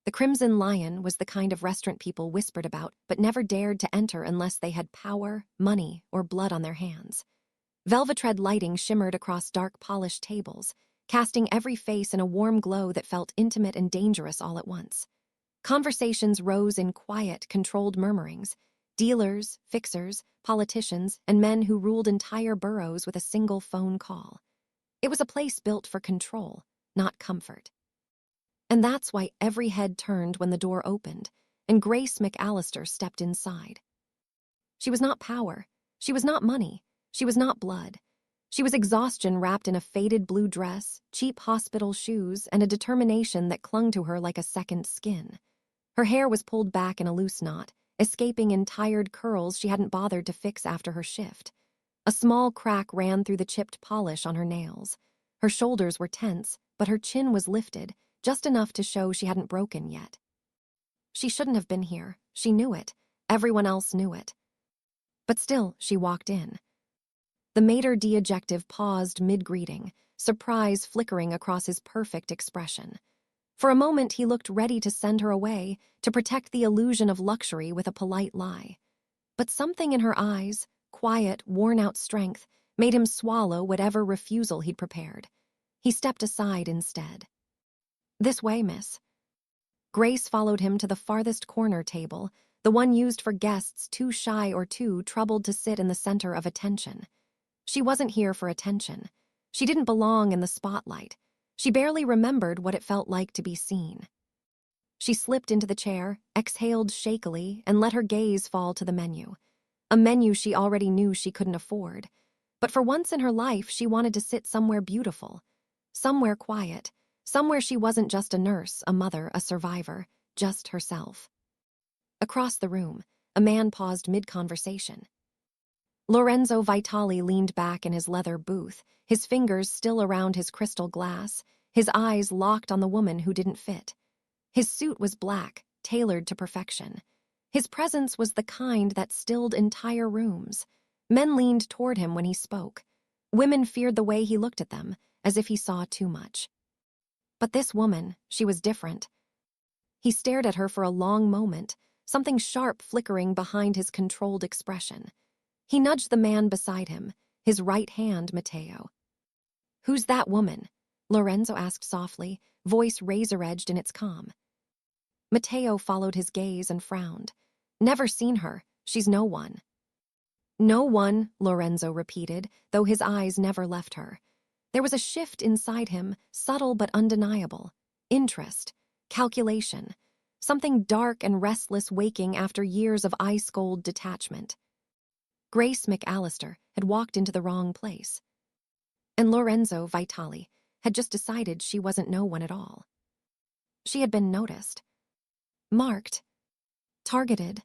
The Crimson Lion was the kind of restaurant people whispered about but never dared to enter unless they had power, money, or blood on their hands. Velvetred lighting shimmered across dark polished tables, casting every face in a warm glow that felt intimate and dangerous all at once. Conversations rose in quiet, controlled murmurings. Dealers, fixers, politicians, and men who ruled entire boroughs with a single phone call. It was a place built for control, not comfort. And that's why every head turned when the door opened, and Grace McAllister stepped inside. She was not power. She was not money. She was not blood. She was exhaustion wrapped in a faded blue dress, cheap hospital shoes, and a determination that clung to her like a second skin. Her hair was pulled back in a loose knot, escaping in tired curls she hadn't bothered to fix after her shift. A small crack ran through the chipped polish on her nails. Her shoulders were tense, but her chin was lifted, just enough to show she hadn't broken yet. She shouldn't have been here. She knew it. Everyone else knew it. But still, she walked in. The maître d'adjective paused mid-greeting, surprise flickering across his perfect expression. For a moment, he looked ready to send her away, to protect the illusion of luxury with a polite lie. But something in her eyes, quiet, worn-out strength, made him swallow whatever refusal he'd prepared. He stepped aside instead. "This way, miss." Grace followed him to the farthest corner table, the one used for guests too shy or too troubled to sit in the center of attention. She wasn't here for attention. She didn't belong in the spotlight. She barely remembered what it felt like to be seen. She slipped into the chair, exhaled shakily, and let her gaze fall to the menu. A menu she already knew she couldn't afford. But for once in her life, she wanted to sit somewhere beautiful, somewhere quiet, somewhere she wasn't just a nurse, a mother, a survivor, just herself. Across the room, a man paused mid-conversation. Lorenzo Vitali leaned back in his leather booth, his fingers still around his crystal glass, his eyes locked on the woman who didn't fit. His suit was black, tailored to perfection. His presence was the kind that stilled entire rooms. Men leaned toward him when he spoke. Women feared the way he looked at them, as if he saw too much. But this woman, she was different. He stared at her for a long moment, something sharp flickering behind his controlled expression. He nudged the man beside him, his right hand, Matteo. "Who's that woman?" Lorenzo asked softly, voice razor-edged in its calm. Matteo followed his gaze and frowned. "Never seen her. She's no one." "No one," Lorenzo repeated, though his eyes never left her. There was a shift inside him, subtle but undeniable. Interest, calculation, something dark and restless waking after years of ice-cold detachment. Grace McAllister had walked into the wrong place. And Lorenzo Vitali had just decided she wasn't no one at all. She had been noticed. Marked. Targeted.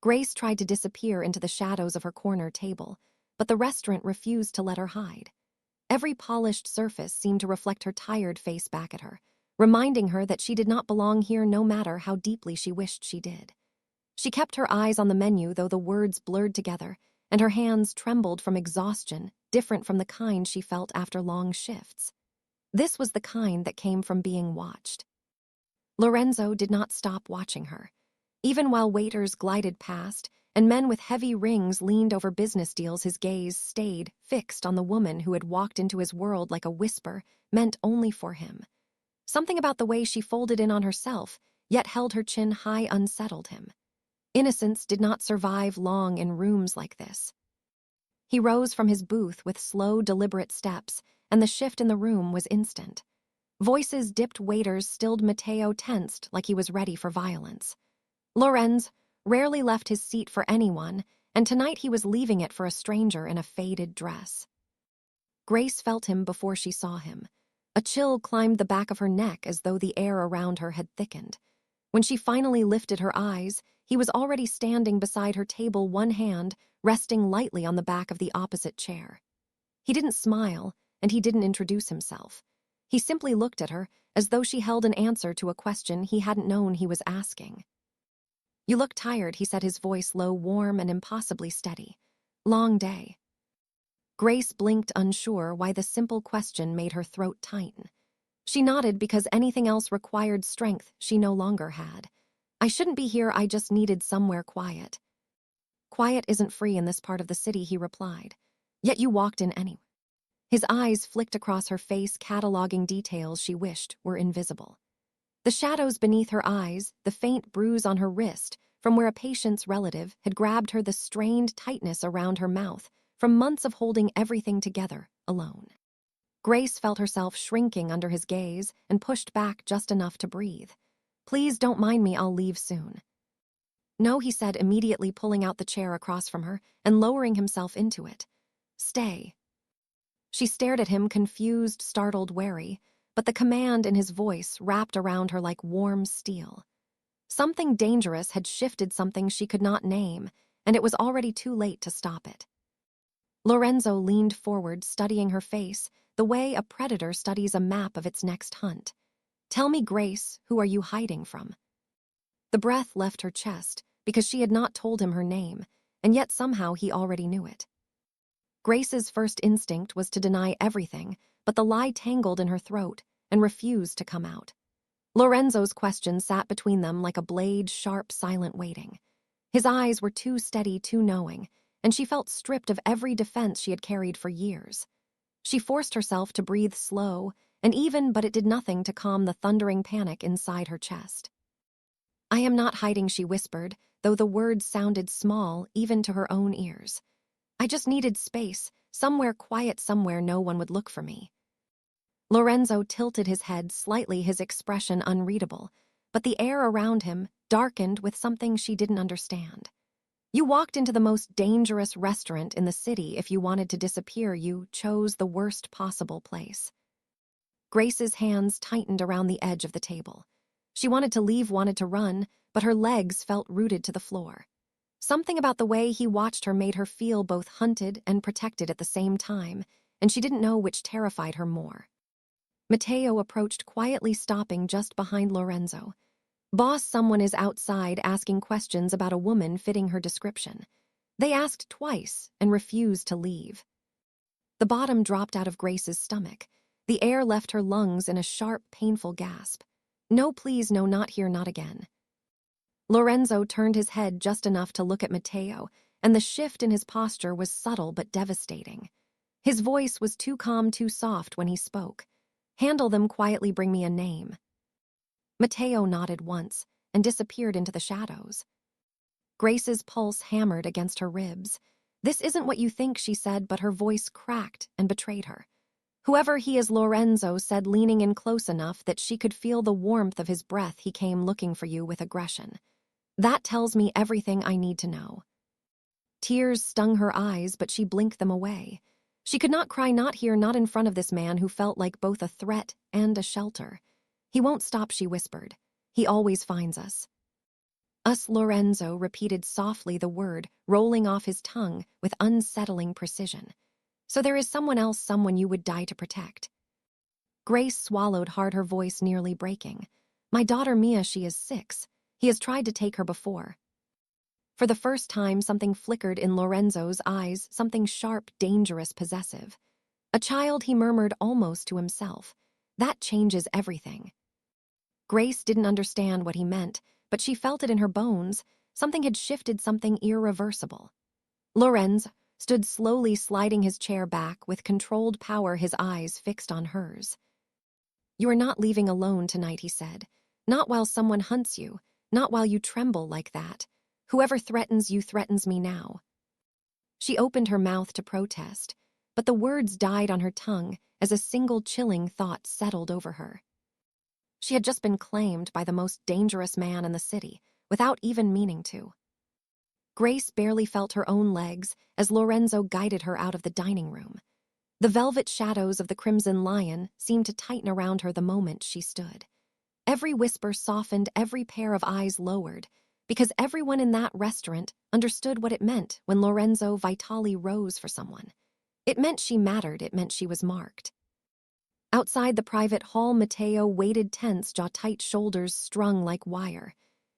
Grace tried to disappear into the shadows of her corner table, but the restaurant refused to let her hide. Every polished surface seemed to reflect her tired face back at her, reminding her that she did not belong here no matter how deeply she wished she did. She kept her eyes on the menu, though the words blurred together, and her hands trembled from exhaustion, different from the kind she felt after long shifts. This was the kind that came from being watched. Lorenzo did not stop watching her. Even while waiters glided past and men with heavy rings leaned over business deals, his gaze stayed fixed on the woman who had walked into his world like a whisper meant only for him. Something about the way she folded in on herself, yet held her chin high, unsettled him. Innocence did not survive long in rooms like this. He rose from his booth with slow, deliberate steps, and the shift in the room was instant. Voices dipped, waiters stilled, Matteo tensed like he was ready for violence. Lorenz rarely left his seat for anyone, and tonight he was leaving it for a stranger in a faded dress. Grace felt him before she saw him. A chill climbed the back of her neck as though the air around her had thickened. When she finally lifted her eyes, he was already standing beside her table, one hand resting lightly on the back of the opposite chair. He didn't smile, and he didn't introduce himself. He simply looked at her as though she held an answer to a question he hadn't known he was asking. "You look tired," he said, his voice low, warm, and impossibly steady. "Long day." Grace blinked, unsure why the simple question made her throat tighten. She nodded because anything else required strength she no longer had. I shouldn't be here, I just needed somewhere quiet. Quiet isn't free in this part of the city, he replied. Yet you walked in anyway. His eyes flicked across her face, cataloging details she wished were invisible. The shadows beneath her eyes, the faint bruise on her wrist, from where a patient's relative had grabbed her, the strained tightness around her mouth, from months of holding everything together, alone. Grace felt herself shrinking under his gaze and pushed back just enough to breathe. Please don't mind me, I'll leave soon. No, he said, immediately pulling out the chair across from her and lowering himself into it. Stay. She stared at him, confused, startled, wary, but the command in his voice wrapped around her like warm steel. Something dangerous had shifted, something she could not name, and it was already too late to stop it. Lorenzo leaned forward, studying her face, the way a predator studies a map of its next hunt. Tell me, Grace, who are you hiding from? The breath left her chest because she had not told him her name, and yet somehow he already knew it. Grace's first instinct was to deny everything, but the lie tangled in her throat and refused to come out. Lorenzo's question sat between them like a blade, sharp, silent, waiting. His eyes were too steady, too knowing, and she felt stripped of every defense she had carried for years. She forced herself to breathe slow and even, but it did nothing to calm the thundering panic inside her chest. I am not hiding, she whispered, though the words sounded small even to her own ears. I just needed space, somewhere quiet, somewhere no one would look for me. Lorenzo tilted his head slightly, his expression unreadable, but the air around him darkened with something she didn't understand. You walked into the most dangerous restaurant in the city. If you wanted to disappear, you chose the worst possible place. Grace's hands tightened around the edge of the table. She wanted to leave, wanted to run, but her legs felt rooted to the floor. Something about the way he watched her made her feel both hunted and protected at the same time, and she didn't know which terrified her more. Matteo approached quietly, stopping just behind Lorenzo. Boss, someone is outside asking questions about a woman fitting her description. They asked twice and refused to leave. The bottom dropped out of Grace's stomach. The air left her lungs in a sharp, painful gasp. No, please, no, not here, not again. Lorenzo turned his head just enough to look at Matteo, and the shift in his posture was subtle but devastating. His voice was too calm, too soft when he spoke. Handle them quietly, bring me a name. Matteo nodded once and disappeared into the shadows. Grace's pulse hammered against her ribs. This isn't what you think, she said, but her voice cracked and betrayed her. Whoever he is, Lorenzo said, leaning in close enough that she could feel the warmth of his breath. He came looking for you with aggression. That tells me everything I need to know. Tears stung her eyes, but she blinked them away. She could not cry, not here, not in front of this man who felt like both a threat and a shelter. He won't stop, she whispered. He always finds us. Us, Lorenzo repeated softly, the word rolling off his tongue with unsettling precision. So there is someone else, someone you would die to protect. Grace swallowed hard, her voice nearly breaking. My daughter Mia, she is 6. He has tried to take her before. For the first time, something flickered in Lorenzo's eyes, something sharp, dangerous, possessive. A child, he murmured almost to himself. That changes everything. Grace didn't understand what he meant, but she felt it in her bones. Something had shifted, something irreversible. Lorenzo stood slowly, sliding his chair back with controlled power, his eyes fixed on hers. You are not leaving alone tonight, he said. Not while someone hunts you, not while you tremble like that. Whoever threatens you threatens me now. She opened her mouth to protest, but the words died on her tongue as a single chilling thought settled over her. She had just been claimed by the most dangerous man in the city, without even meaning to. Grace barely felt her own legs as Lorenzo guided her out of the dining room. The velvet shadows of the Crimson Lion seemed to tighten around her the moment she stood. Every whisper softened, every pair of eyes lowered, because everyone in that restaurant understood what it meant when Lorenzo Vitali rose for someone. It meant she mattered, it meant she was marked. Outside the private hall, Matteo waited tense, jaw tight, shoulders strung like wire.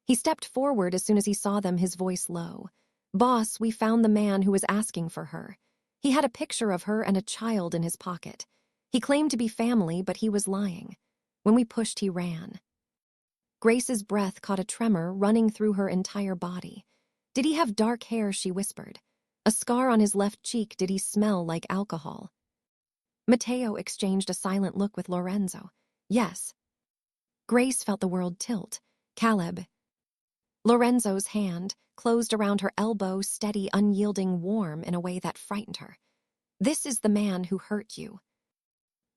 He stepped forward as soon as he saw them, his voice low. Boss, we found the man who was asking for her. He had a picture of her and a child in his pocket. He claimed to be family, but he was lying. When we pushed, he ran. Grace's breath caught a tremor running through her entire body. Did he have dark hair, she whispered. A scar on his left cheek, did he smell like alcohol? Matteo exchanged a silent look with Lorenzo. Yes. Grace felt the world tilt. Caleb. Lorenzo's hand closed around her elbow, steady, unyielding, warm in a way that frightened her. This is the man who hurt you.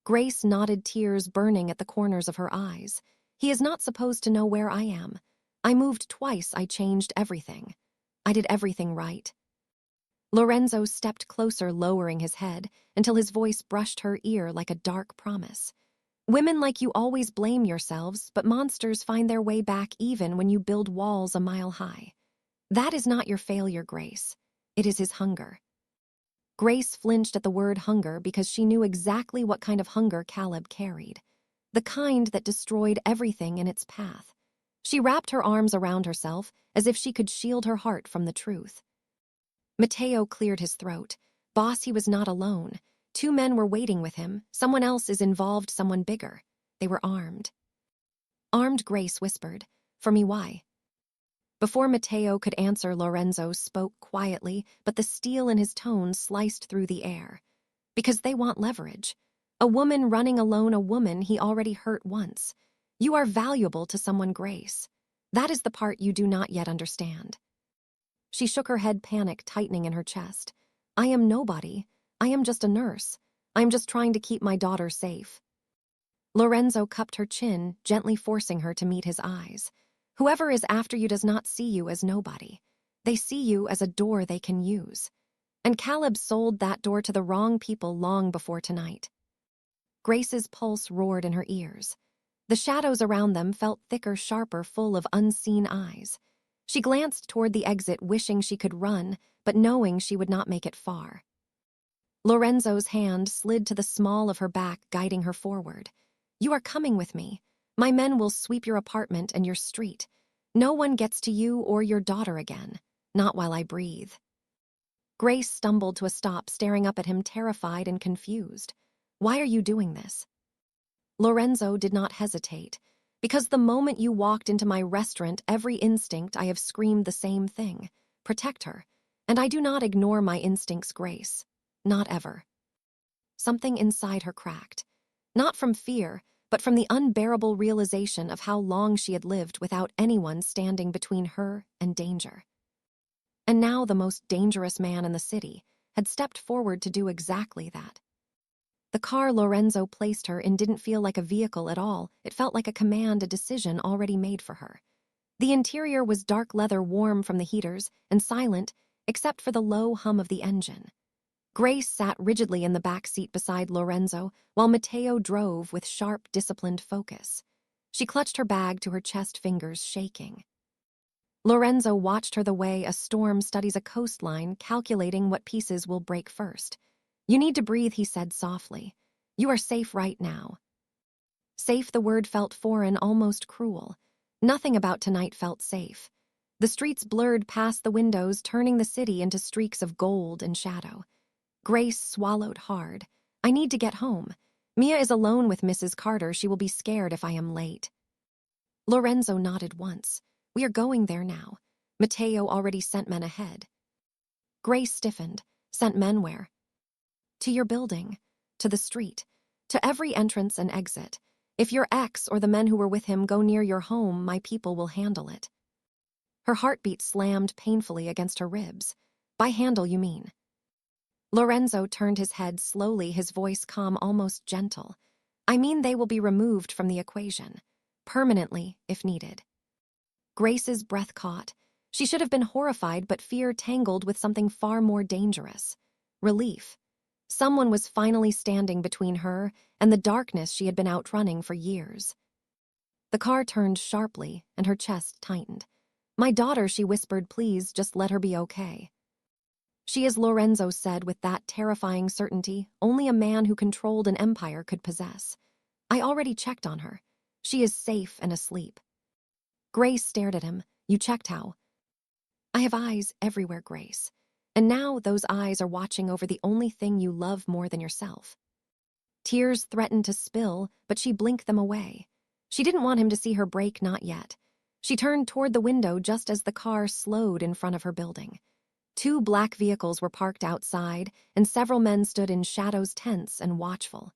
Grace nodded, tears burning at the corners of her eyes. He is not supposed to know where I am. I moved twice, I changed everything. I did everything right. Lorenzo stepped closer, lowering his head, until his voice brushed her ear like a dark promise. Women like you always blame yourselves, but monsters find their way back even when you build walls a mile high. That is not your failure, Grace. It is his hunger. Grace flinched at the word hunger because she knew exactly what kind of hunger Caleb carried. The kind that destroyed everything in its path. She wrapped her arms around herself as if she could shield her heart from the truth. Matteo cleared his throat. Boss, he was not alone. 2 men were waiting with him. Someone else is involved, someone bigger. They were armed. Armed, Grace whispered. For me, why? Before Matteo could answer, Lorenzo spoke quietly, but the steel in his tone sliced through the air. Because they want leverage. A woman running alone, a woman he already hurt once. You are valuable to someone, Grace. That is the part you do not yet understand. She shook her head, panic tightening in her chest. I am nobody. I am just a nurse. I am just trying to keep my daughter safe. Lorenzo cupped her chin, gently forcing her to meet his eyes. Whoever is after you does not see you as nobody. They see you as a door they can use. And Caleb sold that door to the wrong people long before tonight. Grace's pulse roared in her ears. The shadows around them felt thicker, sharper, full of unseen eyes. She glanced toward the exit, wishing she could run, but knowing she would not make it far. Lorenzo's hand slid to the small of her back, guiding her forward. You are coming with me. My men will sweep your apartment and your street. No one gets to you or your daughter again. Not while I breathe. Grace stumbled to a stop, staring up at him, terrified and confused. Why are you doing this? Lorenzo did not hesitate. Because the moment you walked into my restaurant, every instinct I have screamed the same thing. Protect her. And I do not ignore my instincts, Grace. Not ever. Something inside her cracked. Not from fear, but from the unbearable realization of how long she had lived without anyone standing between her and danger. And now the most dangerous man in the city had stepped forward to do exactly that. The car Lorenzo placed her in didn't feel like a vehicle at all. It felt like a command, a decision already made for her. The interior was dark leather, warm from the heaters, and silent, except for the low hum of the engine. Grace sat rigidly in the back seat beside Lorenzo, while Matteo drove with sharp, disciplined focus. She clutched her bag to her chest, fingers shaking. Lorenzo watched her the way a storm studies a coastline, calculating what pieces will break first. You need to breathe, he said softly. You are safe right now. Safe, the word felt foreign, almost cruel. Nothing about tonight felt safe. The streets blurred past the windows, turning the city into streaks of gold and shadow. Grace swallowed hard. I need to get home. Mia is alone with Mrs. Carter. She will be scared if I am late. Lorenzo nodded once. We are going there now. Matteo already sent men ahead. Grace stiffened. Sent men where? To your building. To the street. To every entrance and exit. If your ex or the men who were with him go near your home, my people will handle it. Her heartbeat slammed painfully against her ribs. By handle, you mean? Lorenzo turned his head slowly, his voice calm, almost gentle. I mean they will be removed from the equation. Permanently, if needed. Grace's breath caught. She should have been horrified, but fear tangled with something far more dangerous. Relief. Someone was finally standing between her and the darkness she had been outrunning for years. The car turned sharply, and her chest tightened. My daughter, she whispered, please just let her be okay. She is, Lorenzo said with that terrifying certainty only a man who controlled an empire could possess. I already checked on her. She is safe and asleep. Grace stared at him. You checked how? I have eyes everywhere, Grace. And now those eyes are watching over the only thing you love more than yourself. Tears threatened to spill, but she blinked them away. She didn't want him to see her break, not yet. She turned toward the window just as the car slowed in front of her building. 2 black vehicles were parked outside, and several men stood in shadows, tense and watchful.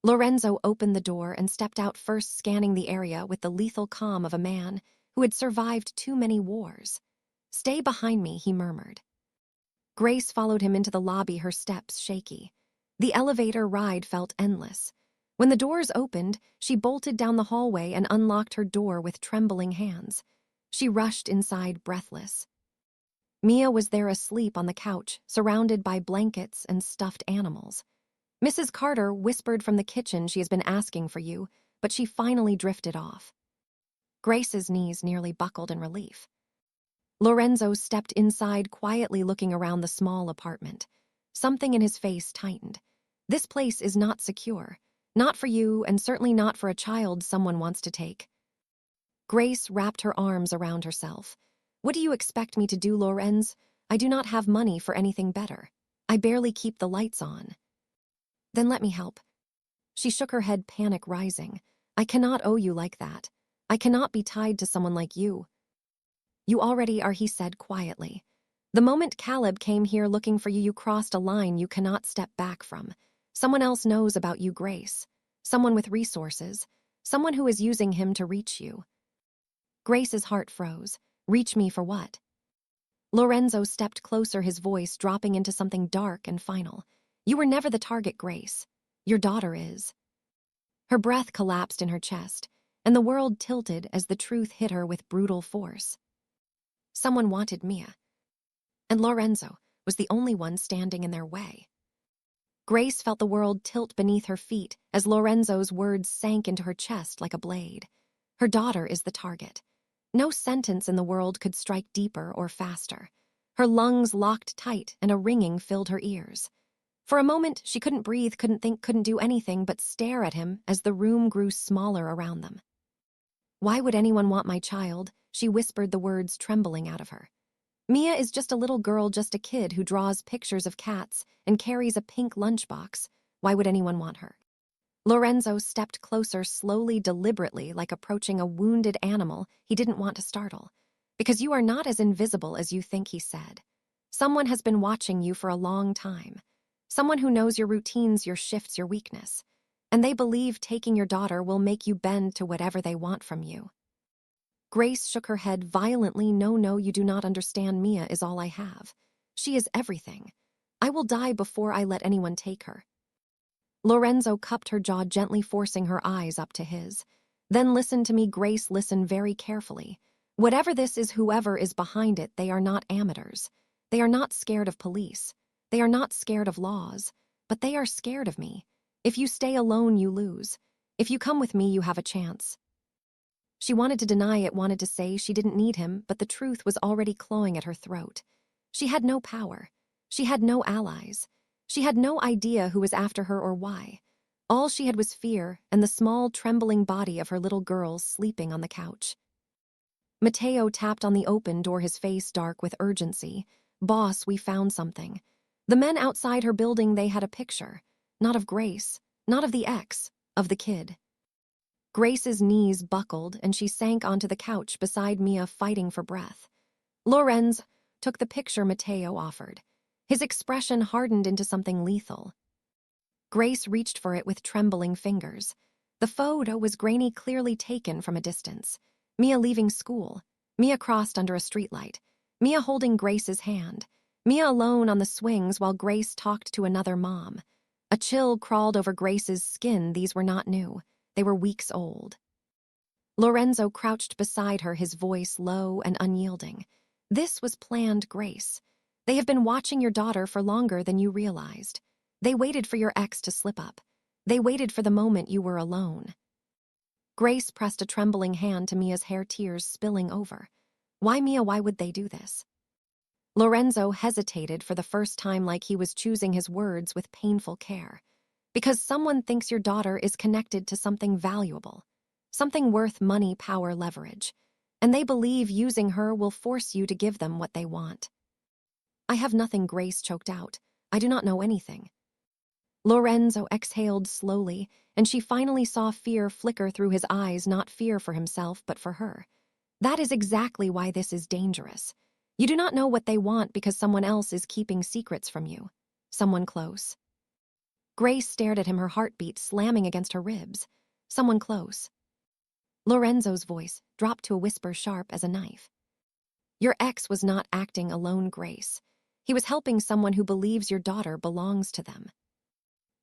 Lorenzo opened the door and stepped out, first scanning the area with the lethal calm of a man who had survived too many wars. "Stay behind me," he murmured. Grace followed him into the lobby, her steps shaky. The elevator ride felt endless. When the doors opened, she bolted down the hallway and unlocked her door with trembling hands. She rushed inside, breathless. Mia was there, asleep on the couch, surrounded by blankets and stuffed animals. "Mrs. Carter whispered from the kitchen she has been asking for you, but she finally drifted off." Grace's knees nearly buckled in relief. Lorenzo stepped inside, quietly looking around the small apartment. Something in his face tightened. This place is not secure. Not for you, and certainly not for a child someone wants to take. Grace wrapped her arms around herself. "What do you expect me to do, Lorenz? I do not have money for anything better. I barely keep the lights on." "Then let me help." She shook her head, panic rising. "I cannot owe you like that. I cannot be tied to someone like you." "You already are," he said quietly. "The moment Caleb came here looking for you, you crossed a line you cannot step back from. Someone else knows about you, Grace. Someone with resources. Someone who is using him to reach you." Grace's heart froze. "Reach me for what?" Lorenzo stepped closer, his voice dropping into something dark and final. "You were never the target, Grace. Your daughter is." Her breath collapsed in her chest, and the world tilted as the truth hit her with brutal force. Someone wanted Mia, and Lorenzo was the only one standing in their way. Grace felt the world tilt beneath her feet as Lorenzo's words sank into her chest like a blade. Her daughter is the target. No sentence in the world could strike deeper or faster. Her lungs locked tight and a ringing filled her ears. For a moment, she couldn't breathe, couldn't think, couldn't do anything but stare at him as the room grew smaller around them. "Why would anyone want my child?" She whispered, the words trembling out of her. "Mia is just a little girl, just a kid who draws pictures of cats and carries a pink lunchbox. Why would anyone want her?" Lorenzo stepped closer, slowly, deliberately, like approaching a wounded animal he didn't want to startle. "Because you are not as invisible as you think," he said. "Someone has been watching you for a long time. Someone who knows your routines, your shifts, your weakness. And they believe taking your daughter will make you bend to whatever they want from you." Grace shook her head violently. "No, you do not understand. Mia is all I have. She is everything. I will die before I let anyone take her." Lorenzo cupped her jaw, gently forcing her eyes up to his. "Then listen to me, Grace, listen very carefully. Whatever this is, whoever is behind it, they are not amateurs. They are not scared of police. They are not scared of laws. But they are scared of me. If you stay alone, you lose. If you come with me, you have a chance." She wanted to deny it, wanted to say she didn't need him, but the truth was already clawing at her throat. She had no power. She had no allies. She had no idea who was after her or why. All she had was fear and the small, trembling body of her little girl sleeping on the couch. Mateo tapped on the open door, his face dark with urgency. "Boss, we found something." The men outside her building, they had a picture. Not of Grace, not of the ex, of the kid. Grace's knees buckled and she sank onto the couch beside Mia, fighting for breath. Lorenz took the picture Mateo offered. His expression hardened into something lethal. Grace reached for it with trembling fingers. The photo was grainy, clearly taken from a distance. Mia leaving school. Mia crossed under a streetlight. Mia holding Grace's hand. Mia alone on the swings while Grace talked to another mom. A chill crawled over Grace's skin. These were not new. They were weeks old. Lorenzo crouched beside her, his voice low and unyielding. "This was planned, Grace. They have been watching your daughter for longer than you realized. They waited for your ex to slip up. They waited for the moment you were alone." Grace pressed a trembling hand to Mia's hair, tears spilling over. "Why, Mia, why would they do this?" Lorenzo hesitated for the first time, like he was choosing his words with painful care. "Because someone thinks your daughter is connected to something valuable. Something worth money, power, leverage. And they believe using her will force you to give them what they want." "I have nothing," Grace choked out. "I do not know anything." Lorenzo exhaled slowly, and she finally saw fear flicker through his eyes, not fear for himself, but for her. That is exactly why this is dangerous. You do not know what they want because someone else is keeping secrets from you. Someone close. Grace stared at him, her heartbeat slamming against her ribs. Someone close. Lorenzo's voice dropped to a whisper sharp as a knife. Your ex was not acting alone, Grace. He was helping someone who believes your daughter belongs to them.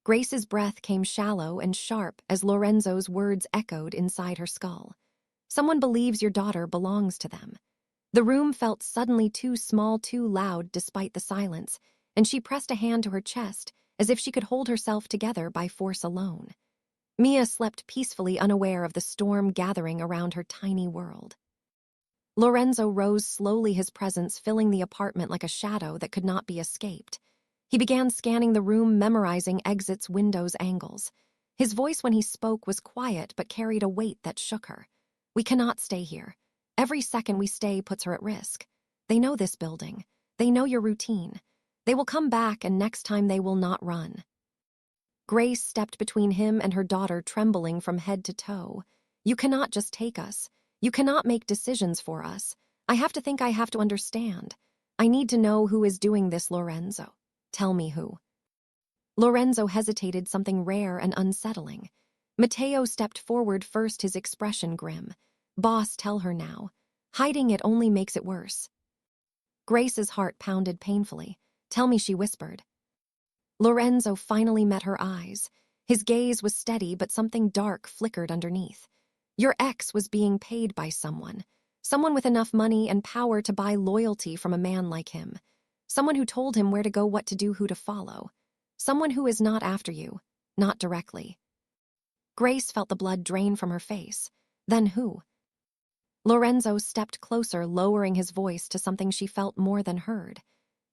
Grace's breath came shallow and sharp as Lorenzo's words echoed inside her skull. Someone believes your daughter belongs to them. The room felt suddenly too small, too loud despite the silence, and she pressed a hand to her chest as if she could hold herself together by force alone. Mia slept peacefully, unaware of the storm gathering around her tiny world. Lorenzo rose slowly, his presence filling the apartment like a shadow that could not be escaped. He began scanning the room, memorizing exits, windows, angles. His voice when he spoke was quiet but carried a weight that shook her. We cannot stay here. Every second we stay puts her at risk. They know this building. They know your routine. They will come back, and next time they will not run. Grace stepped between him and her daughter, trembling from head to toe. You cannot just take us. You cannot make decisions for us. I have to understand. I need to know who is doing this, Lorenzo. Tell me who. Lorenzo hesitated, something rare and unsettling. Matteo stepped forward first, his expression grim. Boss, tell her now. Hiding it only makes it worse. Grace's heart pounded painfully. Tell me, she whispered. Lorenzo finally met her eyes. His gaze was steady, but something dark flickered underneath. Your ex was being paid by someone. Someone with enough money and power to buy loyalty from a man like him. Someone who told him where to go, what to do, who to follow. Someone who is not after you, not directly. Grace felt the blood drain from her face. Then who? Lorenzo stepped closer, lowering his voice to something she felt more than heard.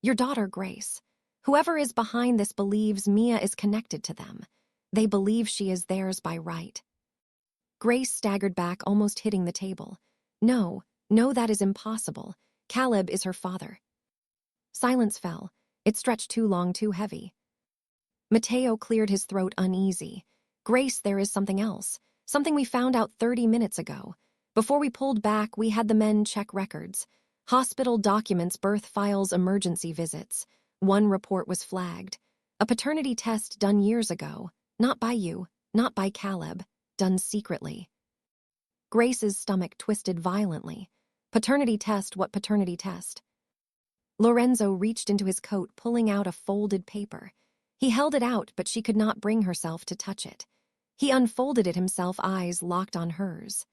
Your daughter, Grace. Whoever is behind this believes Mia is connected to them. They believe she is theirs by right. Grace staggered back, almost hitting the table. No, that is impossible. Caleb is her father. Silence fell. It stretched too long, too heavy. Matteo cleared his throat, uneasy. Grace, there is something else. Something we found out 30 minutes ago. Before we pulled back, we had the men check records. Hospital documents, birth files, emergency visits. One report was flagged. A paternity test done years ago. Not by you, not by Caleb. Done secretly. Grace's stomach twisted violently. Paternity test, what paternity test? Lorenzo reached into his coat, pulling out a folded paper. He held it out, but she could not bring herself to touch it. He unfolded it himself, eyes locked on hers.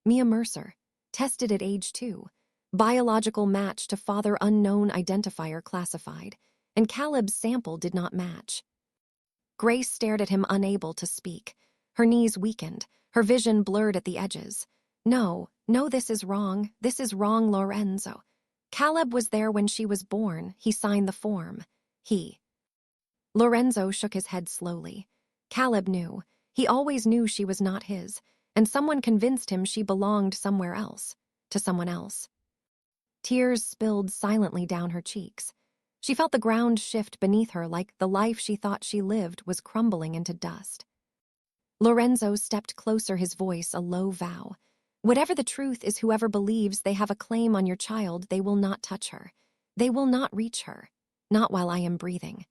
Mia Mercer, tested at age 2. Biological match to father unknown, identifier classified, and Caleb's sample did not match. Grace stared at him, unable to speak. Her knees weakened, her vision blurred at the edges. No, this is wrong, Lorenzo. Caleb was there when she was born. He signed the form. Lorenzo shook his head slowly. Caleb knew. He always knew she was not his, and someone convinced him she belonged somewhere else, to someone else. Tears spilled silently down her cheeks. She felt the ground shift beneath her, like the life she thought she lived was crumbling into dust. Lorenzo stepped closer, his voice a low vow. Whatever the truth is, whoever believes they have a claim on your child, they will not touch her. They will not reach her. Not while I am breathing.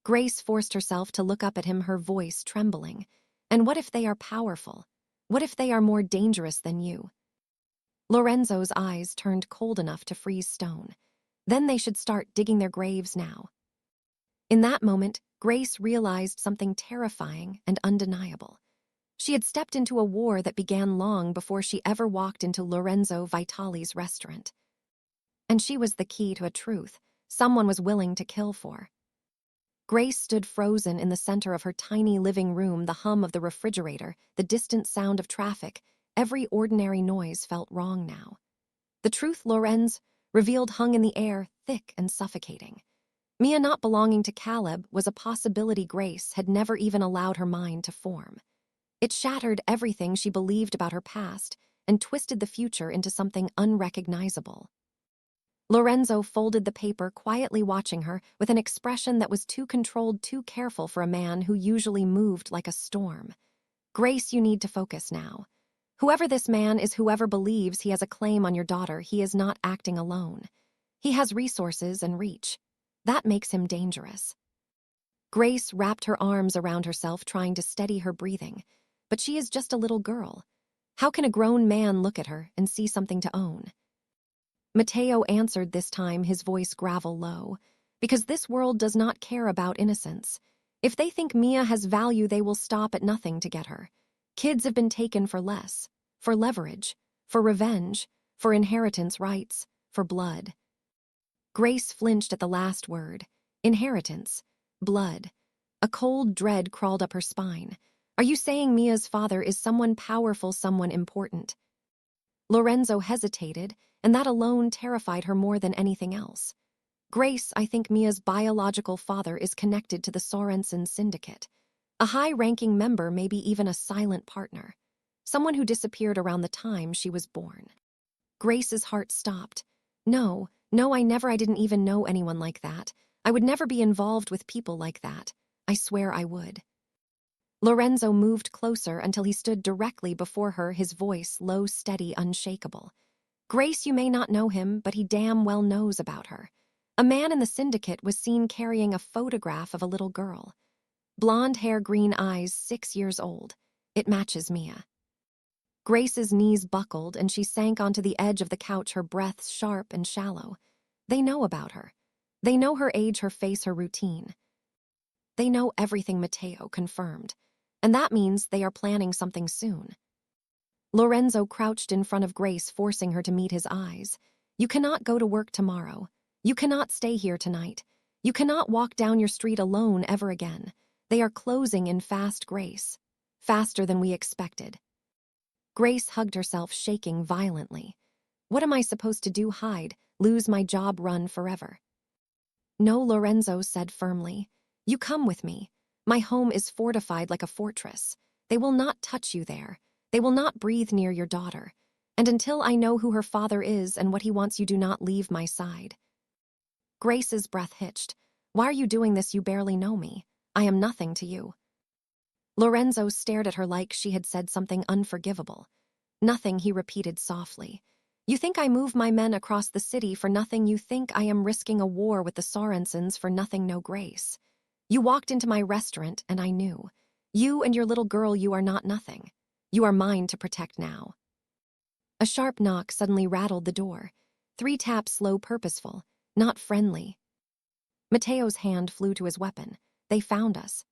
Grace forced herself to look up at him, her voice trembling. And what if they are powerful? What if they are more dangerous than you? Lorenzo's eyes turned cold enough to freeze stone. Then they should start digging their graves now. In that moment, Grace realized something terrifying and undeniable. She had stepped into a war that began long before she ever walked into Lorenzo Vitali's restaurant. And she was the key to a truth someone was willing to kill for. Grace stood frozen in the center of her tiny living room, the hum of the refrigerator, the distant sound of traffic. Every ordinary noise felt wrong now. The truth Lorenz revealed hung in the air, thick and suffocating. Mia not belonging to Caleb was a possibility Grace had never even allowed her mind to form. It shattered everything she believed about her past and twisted the future into something unrecognizable. Lorenzo folded the paper, quietly watching her with an expression that was too controlled, too careful for a man who usually moved like a storm. Grace, you need to focus now. Whoever this man is, whoever believes he has a claim on your daughter, he is not acting alone. He has resources and reach. That makes him dangerous. Grace wrapped her arms around herself, trying to steady her breathing. But she is just a little girl. How can a grown man look at her and see something to own? Mateo answered this time, his voice gravel low. Because this world does not care about innocence. If they think Mia has value, they will stop at nothing to get her. Kids have been taken for less. For leverage. For revenge. For inheritance rights. For blood. Grace flinched at the last word. Inheritance. Blood. A cold dread crawled up her spine. Are you saying Mia's father is someone powerful, someone important? Lorenzo hesitated, and that alone terrified her more than anything else. Grace, I think Mia's biological father is connected to the Sorensen syndicate. A high-ranking member, maybe even a silent partner. Someone who disappeared around the time she was born. Grace's heart stopped. No, I didn't even know anyone like that. I would never be involved with people like that. I swear I would. Lorenzo moved closer until he stood directly before her, his voice low, steady, unshakable. Grace, you may not know him, but he damn well knows about her. A man in the syndicate was seen carrying a photograph of a little girl. Blonde hair, green eyes, 6 years old. It matches Mia. Grace's knees buckled and she sank onto the edge of the couch, her breath sharp and shallow. They know about her. They know her age, her face, her routine. They know everything, Mateo confirmed. And that means they are planning something soon. Lorenzo crouched in front of Grace, forcing her to meet his eyes. You cannot go to work tomorrow. You cannot stay here tonight. You cannot walk down your street alone ever again. They are closing in fast, Grace. Faster than we expected. Grace hugged herself, shaking violently. What am I supposed to do? Hide? Lose my job? Run forever? No, Lorenzo said firmly. You come with me. My home is fortified like a fortress. They will not touch you there. They will not breathe near your daughter. And until I know who her father is and what he wants, you do not leave my side. Grace's breath hitched. Why are you doing this? You barely know me. I am nothing to you. Lorenzo stared at her like she had said something unforgivable. Nothing, he repeated softly. You think I move my men across the city for nothing? You think I am risking a war with the Sorensens for nothing? No, Grace. You walked into my restaurant and I knew. You and your little girl, you are not nothing. You are mine to protect now. A sharp knock suddenly rattled the door. 3 taps, slow, purposeful, not friendly. Mateo's hand flew to his weapon. They found us.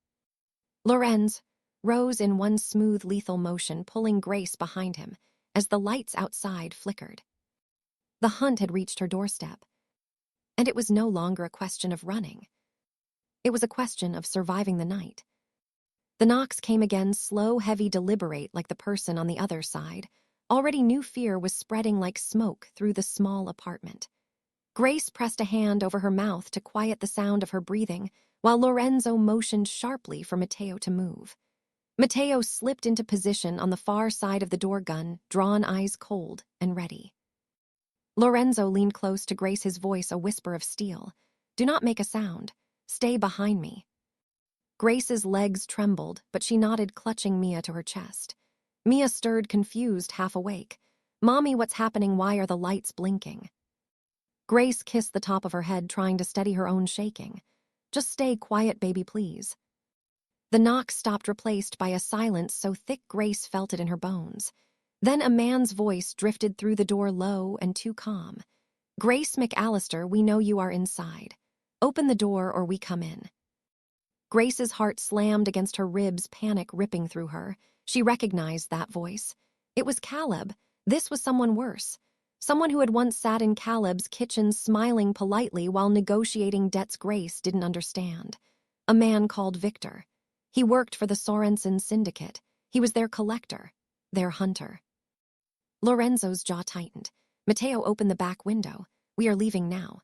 Lorenz rose in one smooth, lethal motion, pulling Grace behind him as the lights outside flickered. The hunt had reached her doorstep. And it was no longer a question of running. It was a question of surviving the night. The knocks came again, slow, heavy, deliberate, like the person on the other side. Already new fear was spreading like smoke through the small apartment. Grace pressed a hand over her mouth to quiet the sound of her breathing, while Lorenzo motioned sharply for Mateo to move. Mateo slipped into position on the far side of the door, gun drawn, eyes cold and ready. Lorenzo leaned close to Grace, his voice a whisper of steel. Do not make a sound. Stay behind me. Grace's legs trembled, but she nodded, clutching Mia to her chest. Mia stirred, confused, half awake. Mommy, what's happening? Why are the lights blinking? Grace kissed the top of her head, trying to steady her own shaking. Just stay quiet, baby, please. The knock stopped, replaced by a silence so thick Grace felt it in her bones. Then a man's voice drifted through the door, low and too calm. Grace McAllister, we know you are inside. Open the door or we come in. Grace's heart slammed against her ribs, panic ripping through her. She recognized that voice. It was Caleb. This was someone worse. Someone who had once sat in Caleb's kitchen smiling politely while negotiating debts Grace didn't understand. A man called Victor. He worked for the Sorensen syndicate. He was their collector, their hunter. Lorenzo's jaw tightened. Mateo opened the back window. We are leaving now.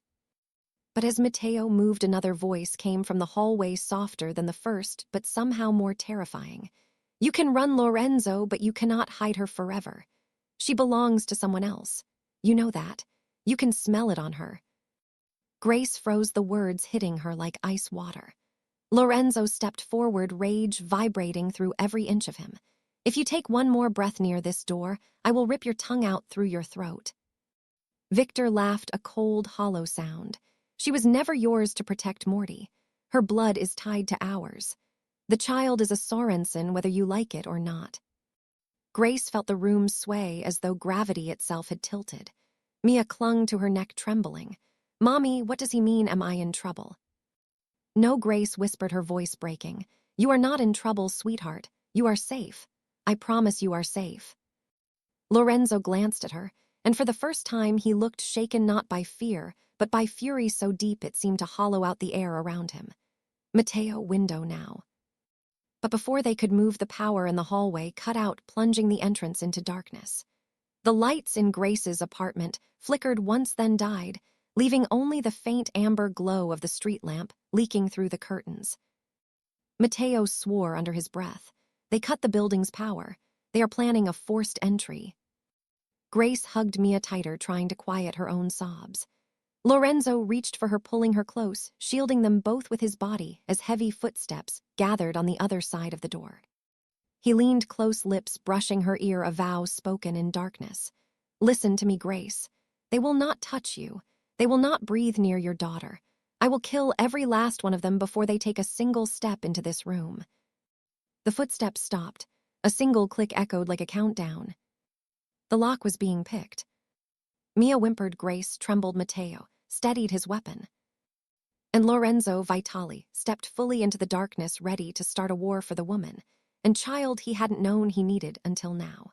But as Mateo moved, another voice came from the hallway, softer than the first, but somehow more terrifying. You can run, Lorenzo, but you cannot hide her forever. She belongs to someone else. You know that. You can smell it on her." Grace froze, the words hitting her like ice water. Lorenzo stepped forward, rage vibrating through every inch of him. "If you take one more breath near this door, I will rip your tongue out through your throat." Victor laughed, a cold, hollow sound. "She was never yours to protect Morty. Her blood is tied to ours. The child is a Sorensen whether you like it or not." Grace felt the room sway as though gravity itself had tilted. Mia clung to her neck, trembling. "Mommy, what does he mean, am I in trouble?" "No," Grace whispered, her voice breaking. "You are not in trouble, sweetheart. You are safe. I promise you are safe." Lorenzo glanced at her, and for the first time he looked shaken not by fear, but by fury so deep it seemed to hollow out the air around him. Matteo, window now. But before they could move, the power in the hallway cut out, plunging the entrance into darkness. The lights in Grace's apartment flickered once, then died, leaving only the faint amber glow of the street lamp leaking through the curtains. Matteo swore under his breath. "They cut the building's power. They are planning a forced entry." Grace hugged Mia tighter, trying to quiet her own sobs. Lorenzo reached for her, pulling her close, shielding them both with his body as heavy footsteps gathered on the other side of the door. He leaned close, lips brushing her ear, a vow spoken in darkness. "Listen to me, Grace. They will not touch you. They will not breathe near your daughter. I will kill every last one of them before they take a single step into this room." The footsteps stopped. A single click echoed like a countdown. The lock was being picked. Mia whimpered. Grace trembled. Matteo steadied his weapon. And Lorenzo Vitali stepped fully into the darkness, ready to start a war for the woman and child he hadn't known he needed until now.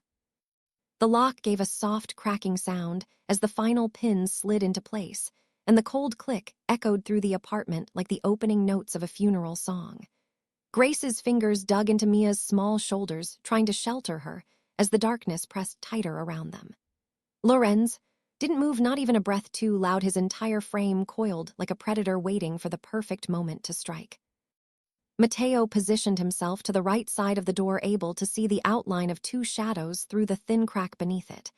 The lock gave a soft, cracking sound as the final pins slid into place, and the cold click echoed through the apartment like the opening notes of a funeral song. Grace's fingers dug into Mia's small shoulders, trying to shelter her as the darkness pressed tighter around them. Lorenz didn't move, not even a breath too loud, his entire frame coiled like a predator waiting for the perfect moment to strike. Matteo positioned himself to the right side of the door, able to see the outline of two shadows through the thin crack beneath it.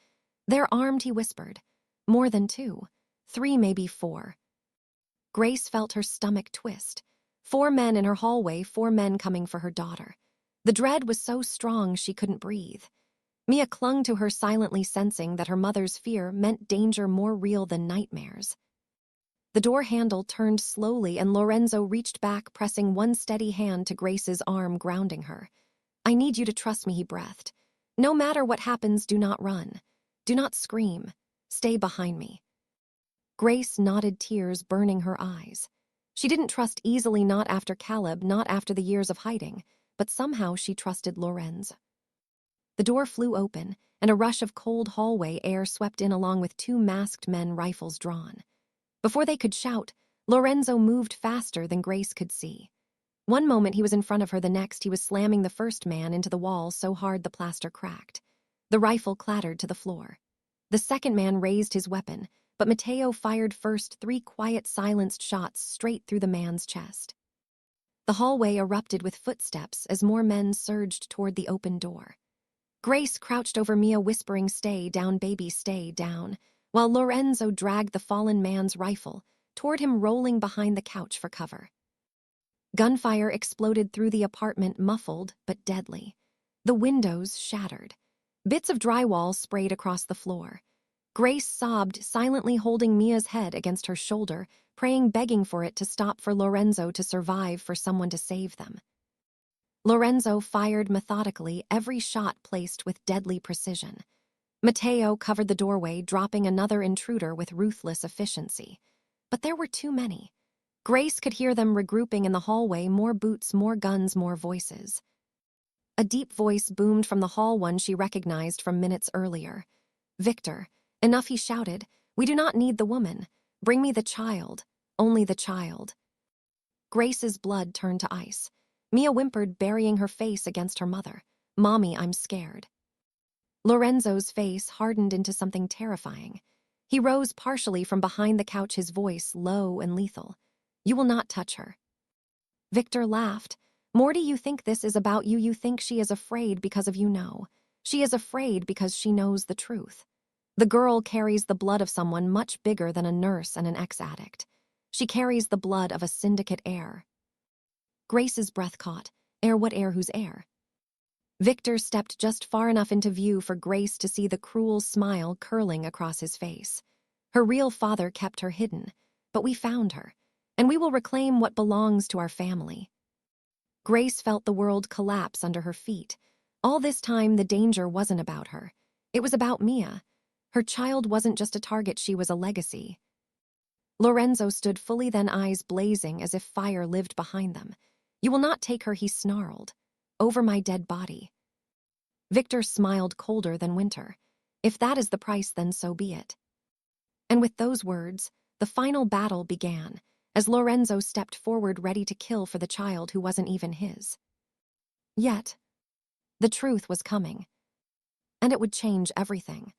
"They're armed," he whispered. "More than two. 3, maybe 4. Grace felt her stomach twist. 4 men in her hallway, 4 men coming for her daughter. The dread was so strong she couldn't breathe. Mia clung to her, silently sensing that her mother's fear meant danger more real than nightmares. The door handle turned slowly, and Lorenzo reached back, pressing one steady hand to Grace's arm, grounding her. "I need you to trust me," he breathed. "No matter what happens, do not run. Do not scream. Stay behind me." Grace nodded, tears burning her eyes. She didn't trust easily, not after Caleb, not after the years of hiding, but somehow she trusted Lorenz. The door flew open, and a rush of cold hallway air swept in, along with 2 masked men, rifles drawn. Before they could shout, Lorenzo moved faster than Grace could see. One moment he was in front of her, the next he was slamming the first man into the wall so hard the plaster cracked. The rifle clattered to the floor. The second man raised his weapon, but Matteo fired first, 3 quiet, silenced shots straight through the man's chest. The hallway erupted with footsteps as more men surged toward the open door. Grace crouched over Mia, whispering, "Stay down, baby, stay down," while Lorenzo dragged the fallen man's rifle toward him, rolling behind the couch for cover. Gunfire exploded through the apartment, muffled but deadly. The windows shattered. Bits of drywall sprayed across the floor. Grace sobbed, silently holding Mia's head against her shoulder, praying, begging for it to stop, for Lorenzo to survive, for someone to save them. Lorenzo fired methodically, every shot placed with deadly precision. Matteo covered the doorway, dropping another intruder with ruthless efficiency. But there were too many. Grace could hear them regrouping in the hallway, more boots, more guns, more voices. A deep voice boomed from the hall, one she recognized from minutes earlier. "Victor, enough," he shouted. "We do not need the woman. Bring me the child. Only the child." Grace's blood turned to ice. Mia whimpered, burying her face against her mother. "Mommy, I'm scared." Lorenzo's face hardened into something terrifying. He rose partially from behind the couch, his voice low and lethal. "You will not touch her." Victor laughed. "Morty, you think this is about you. You think she is afraid because of you. No. She is afraid because she knows the truth." The girl carries the blood of someone much bigger than a nurse and an ex-addict. She carries the blood of a syndicate heir. Grace's breath caught. Heir what heir whose heir? Victor stepped just far enough into view for Grace to see the cruel smile curling across his face. Her real father kept her hidden, but we found her, and we will reclaim what belongs to our family. Grace felt the world collapse under her feet. All this time, the danger wasn't about her. It was about Mia. Her child wasn't just a target, she was a legacy. Lorenzo stood fully, then eyes blazing as if fire lived behind them. "You will not take her," he snarled. "Over my dead body." Victor smiled colder than winter. "If that is the price, then so be it." And with those words, the final battle began, as Lorenzo stepped forward ready to kill for the child who wasn't even his. Yet, the truth was coming, and it would change everything.